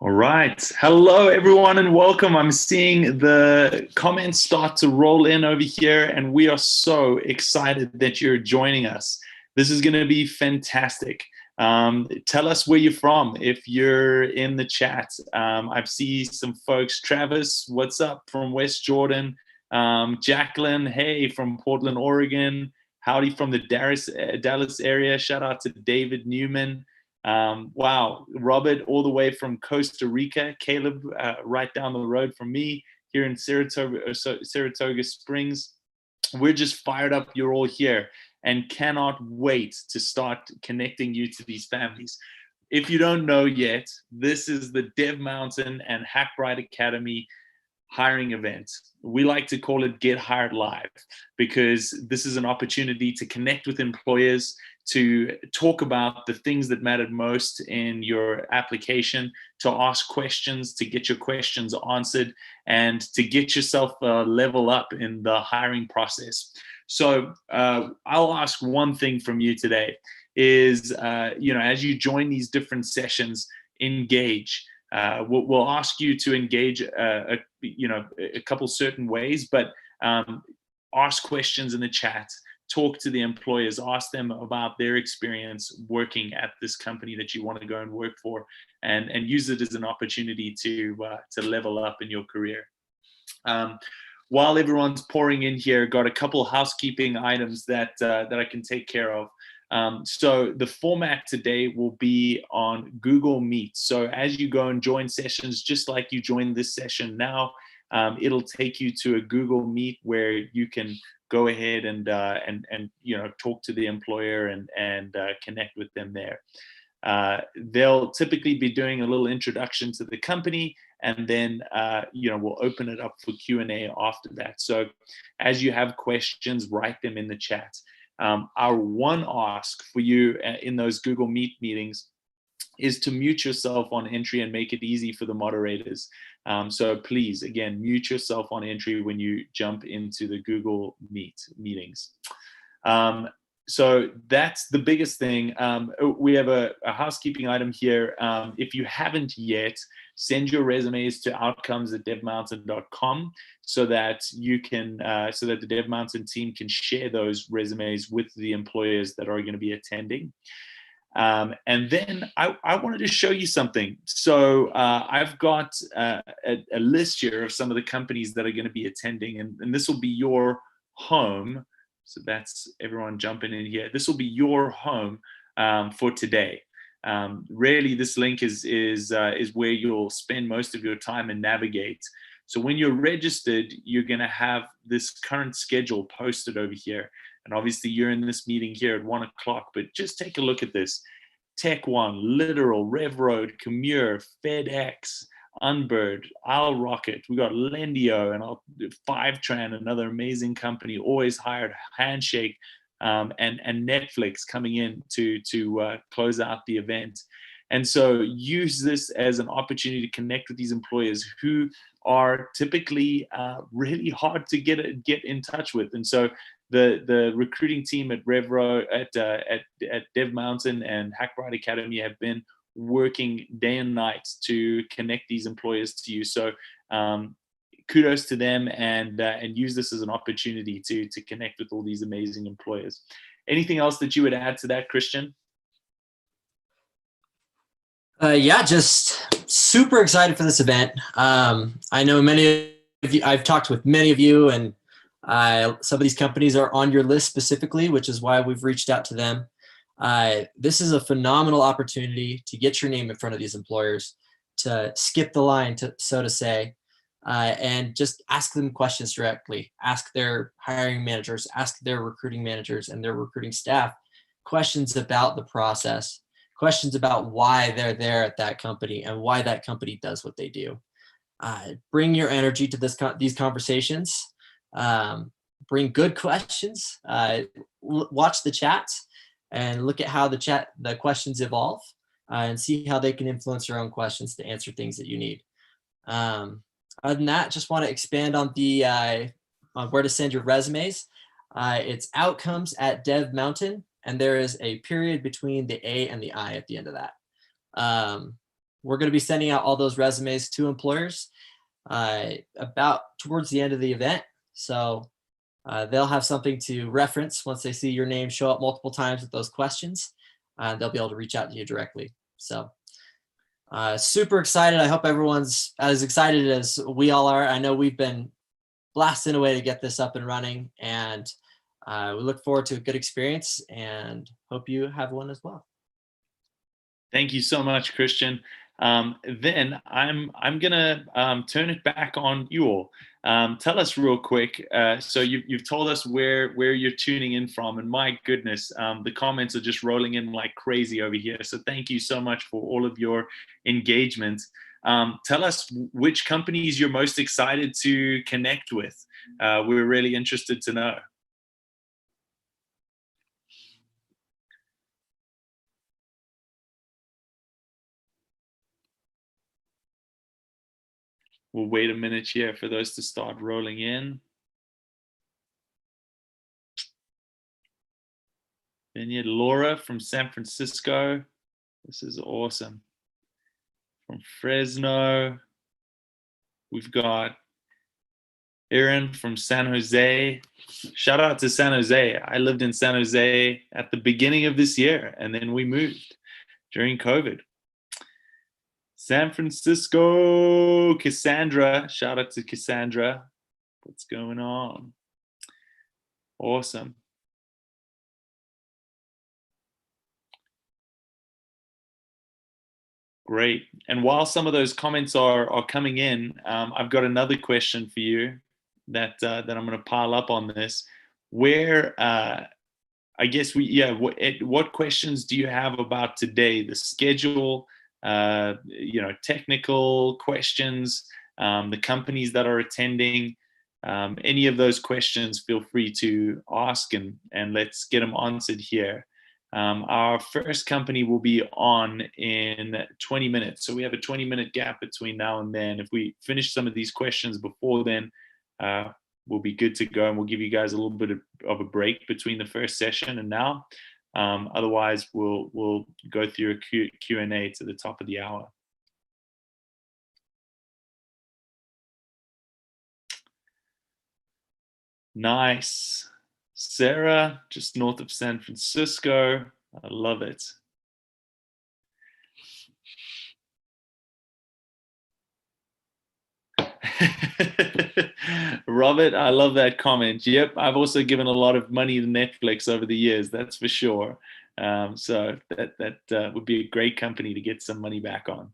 All right. Hello, everyone, and welcome. I'm seeing the comments start to roll in over here, and we are so excited that you're joining us. This is going to be fantastic. Tell us where you're from if you're in the chat. I see some folks. Travis, what's up from West Jordan? Jacqueline, hey, from Portland, Oregon. Howdy from the Dallas area. Shout out to David Newman. Wow, Robert, all the way from Costa Rica. Caleb, right down the road from me here in Saratoga Springs. We're just fired up. You're all here and cannot wait to start connecting you to these families. If you don't know yet, this is the Dev Mountain and Hackbright Academy hiring event. We like to call it Get Hired Live because this is an opportunity to connect with employers, to talk about the things that mattered most in your application, to ask questions, to get your questions answered, and to get yourself a level up in the hiring process. So I'll ask one thing from you today is, as you join these different sessions, engage. We'll ask you to engage, a couple certain ways, but ask questions in the chat, talk to the employers, ask them about their experience working at this company that you want to go and work for, and use it as an opportunity to level up in your career. While everyone's pouring in here, got a couple housekeeping items that I can take care of. So the format today will be on Google Meet. So as you go and join sessions, just like you joined this session now, it'll take you to a Google Meet where you can go ahead and talk to the employer and connect with them there. They'll typically be doing a little introduction to the company, and then we'll open it up for Q&A after that. So as you have questions, write them in the chat. Our one ask for you in those Google Meet meetings is to mute yourself on entry and make it easy for the moderators. So please, again, mute yourself on entry when you jump into the Google Meet meetings. So that's the biggest thing. We have a housekeeping item here. If you haven't yet, send your resumes to outcomes@devmountain.com so that you can, so that the Dev Mountain team can share those resumes with the employers that are going to be attending. And then I wanted to show you something. So I've got a list here of some of the companies that are going to be attending, and this will be your home. So that's everyone jumping in here. This will be your home for today. Really, this link is where you'll spend most of your time and navigate. So when you're registered, you're going to have this current schedule posted over here. And obviously, you're in this meeting here at 1 o'clock, but just take a look at this. Tech One, Literal, Rev Road, Commure, FedEx, Unbird, Isle Rocket, we got Lendio and Fivetran, another amazing company, Always Hired, Handshake, and Netflix coming in to close out the event. And so use this as an opportunity to connect with these employers who are typically really hard to get in touch with. And so the recruiting team at RevRo, at Dev Mountain and Hackbright Academy have been working day and night to connect these employers to you. So kudos to them, and use this as an opportunity to connect with all these amazing employers. Anything else that you would add to that, Christian? Yeah, just super excited for this event. I know many of you, I've talked with many of you, and some of these companies are on your list specifically, which is why we've reached out to them. This is a phenomenal opportunity to get your name in front of these employers, to skip the line, so to say, and just ask them questions directly. Ask their hiring managers, ask their recruiting managers and their recruiting staff questions about the process, questions about why they're there at that company and why that company does what they do. Bring your energy to these conversations. Bring good questions. Watch the chats and look at how the questions evolve, and see how they can influence your own questions to answer things that you need. Other than that, just want to expand on the on where to send your resumes. It's outcomes@Dev Mountain, and there is a period between the A and the I at the end of that. we're going to be sending out all those resumes to employers about towards the end of the event. So they'll have something to reference once they see your name show up multiple times with those questions. They'll be able to reach out to you directly. So super excited. I hope everyone's as excited as we all are. I know we've been blasting away to get this up and running, and we look forward to a good experience and hope you have one as well. Thank you so much, Christian. Then I'm gonna turn it back on you all. Tell us real quick. So you've told us where you're tuning in from, and my goodness, the comments are just rolling in like crazy over here. So thank you so much for all of your engagement. Tell us which companies you're most excited to connect with. We're really interested to know. We'll wait a minute here for those to start rolling in. Then you had Laura from San Francisco. This is awesome. From Fresno. We've got Aaron from San Jose. Shout out to San Jose. I lived in San Jose at the beginning of this year, and then we moved during COVID. San Francisco, Cassandra. Shout out to Cassandra. What's going on? Awesome. Great. And while some of those comments are coming in, I've got another question for you that I'm going to pile up on this. Where I guess what questions do you have about today? The schedule, technical questions, the companies that are attending, any of those questions, feel free to ask and let's get them answered here. Our first company will be on in 20 minutes. So we have a 20-minute gap between now and then. If we finish some of these questions before then, we'll be good to go, and we'll give you guys a little bit of a break between the first session and now. Otherwise, we'll go through a Q&A to the top of the hour. Nice. Sarah, just north of San Francisco. I love it. Robert, I love that comment. Yep, I've also given a lot of money to Netflix over the years, that's for sure. So that would be a great company to get some money back on.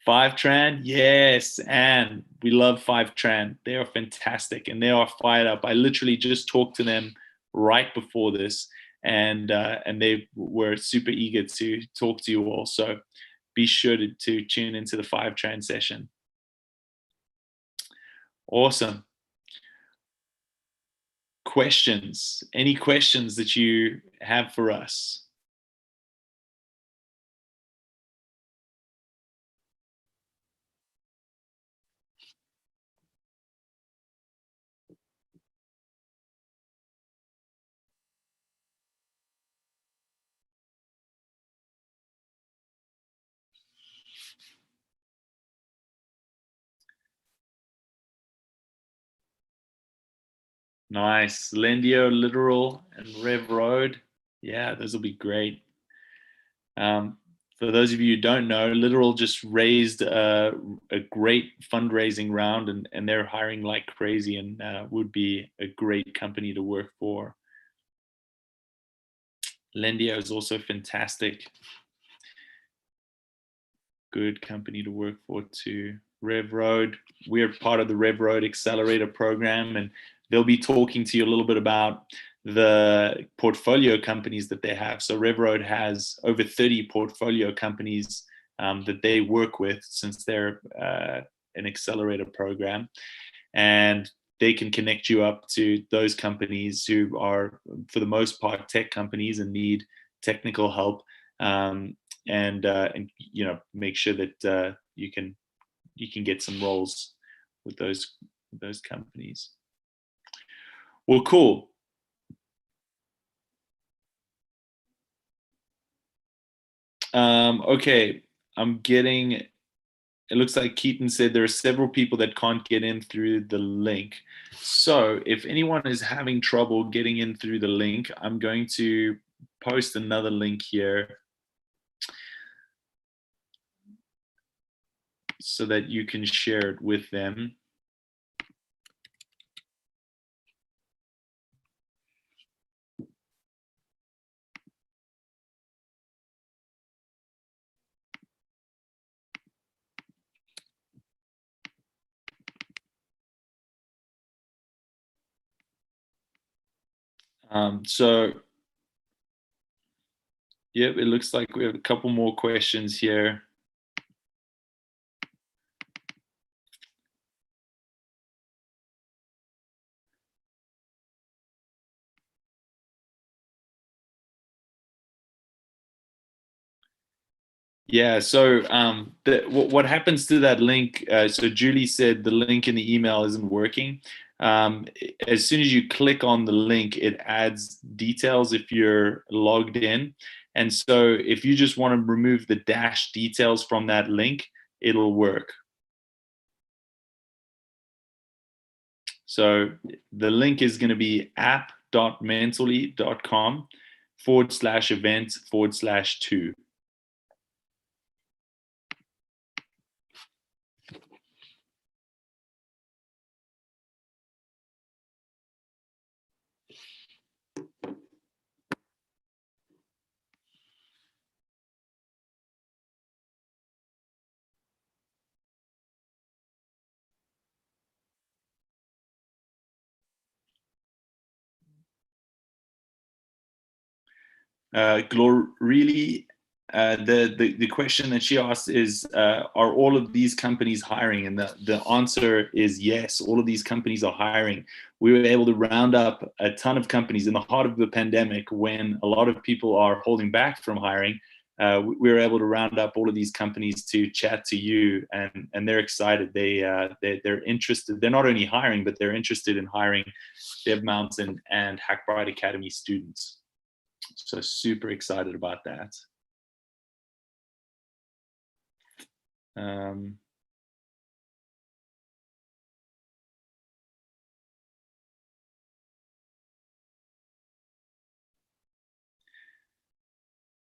Fivetran, yes, and we love Fivetran. They are fantastic and they are fired up. I literally just talked to them right before this, and they were super eager to talk to you all. So be sure to tune into the Fivetran session. Awesome. Questions? Any questions that you have for us? Nice. Lendio, Literal, and Rev Road. Yeah, those will be great. For those of you who don't know, Literal just raised a great fundraising round, and they're hiring like crazy, and would be a great company to work for. Lendio is also fantastic. Good company to work for too. Rev Road, we're part of the Rev Road Accelerator program, and they'll be talking to you a little bit about the portfolio companies that they have. So Rev Road has over 30 portfolio companies that they work with, since they're an accelerator program, and they can connect you up to those companies who are, for the most part, tech companies and need technical help, and make sure that you can get some roles with those companies. Well, cool. Okay, I'm getting, it looks like Keaton said there are several people that can't get in through the link. So if anyone is having trouble getting in through the link, I'm going to post another link here so that you can share it with them. So, yep, it looks like we have a couple more questions here. Yeah. So what happens to that link? So Julie said the link in the email isn't working. As soon as you click on the link, it adds details if you're logged in. And so if you just want to remove the dash details from that link, it'll work. So the link is going to be app.mentally.com/event/2. Really, the question that she asked is, are all of these companies hiring? And the answer is yes, all of these companies are hiring. We were able to round up a ton of companies in the heart of the pandemic when a lot of people are holding back from hiring. We were able to round up all of these companies to chat to you, and they're excited. They're interested. They're not only hiring, but they're interested in hiring Dev Mountain and Hackbright Academy students. So super excited about that. Um,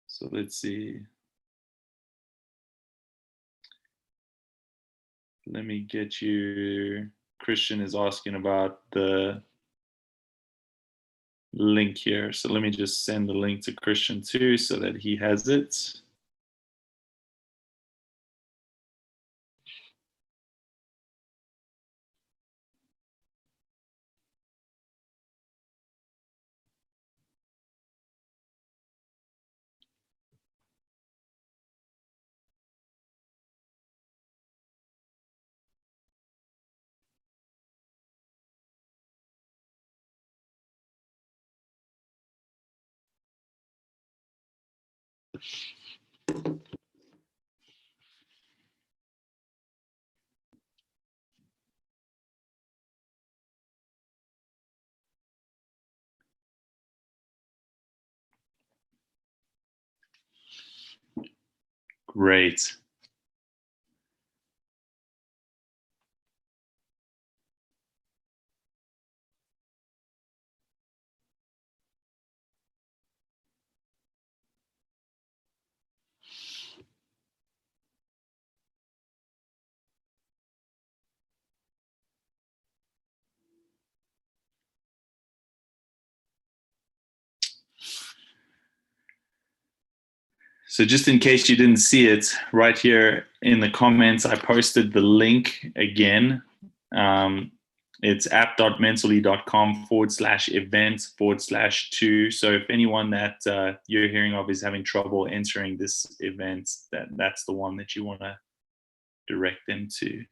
so let's see. Let me get you. Christian is asking about the link here. So let me just send the link to Christian too so that he has it. Great. So just in case you didn't see it, right here in the comments, I posted the link again. It's app.mentally.com/event/2. So if anyone that you're hearing of is having trouble entering this event, that's the one that you want to direct them to.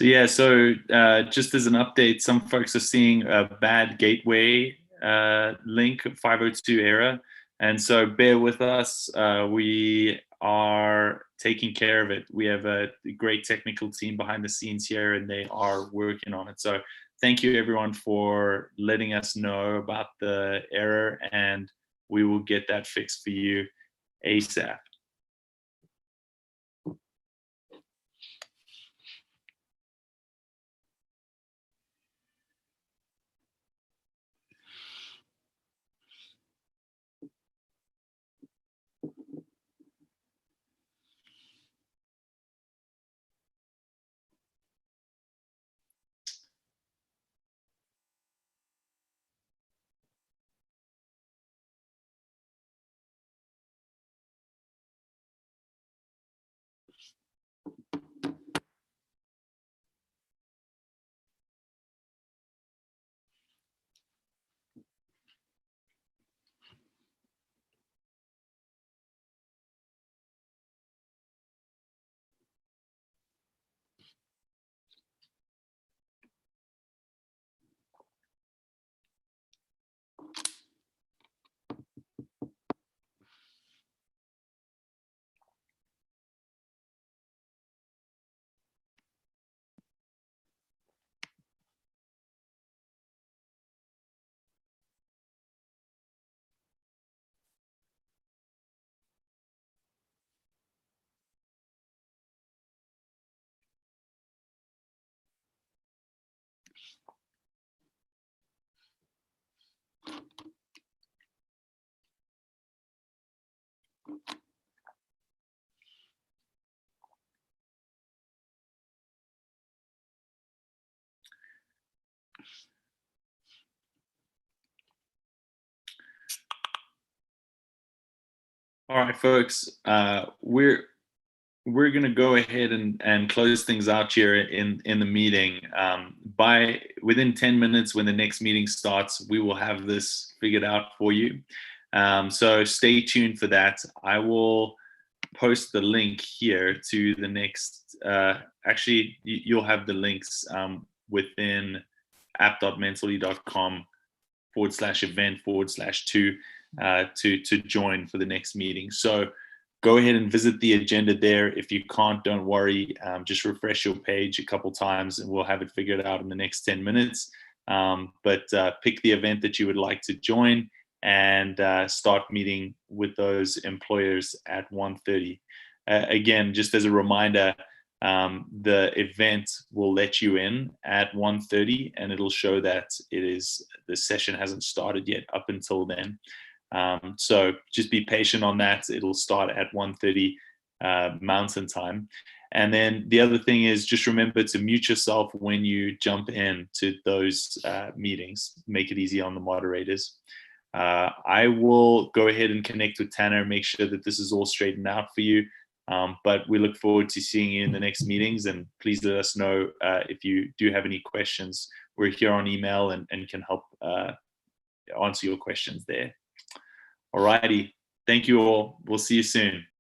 Just as an update, some folks are seeing a bad gateway link 502 error, and so bear with us. We are taking care of it. We have a great technical team behind the scenes here, and they are working on it. So thank you everyone for letting us know about the error, and we will get that fixed for you ASAP. All right, folks, we're going to go ahead and close things out here in the meeting. By within 10 minutes, when the next meeting starts, we will have this figured out for you. So stay tuned for that. I will post the link here to the next. Actually, you'll have the links within app.mentally.com/event/2 to join for the next meeting. So go ahead and visit the agenda there. If you can't, don't worry. Just refresh your page a couple times and we'll have it figured out in the next 10 minutes. But pick the event that you would like to join and start meeting with those employers at 1:30. Again, just as a reminder, the event will let you in at 1:30 and it'll show that the session hasn't started yet up until then. So just be patient on that. It'll start at 1:30 Mountain Time. And then the other thing is just remember to mute yourself when you jump in to those meetings. Make it easy on the moderators. I will go ahead and connect with Tanner and make sure that this is all straightened out for you. But we look forward to seeing you in the next meetings, and please let us know if you do have any questions. We're here on email and can help answer your questions there. Alrighty, thank you all. We'll see you soon.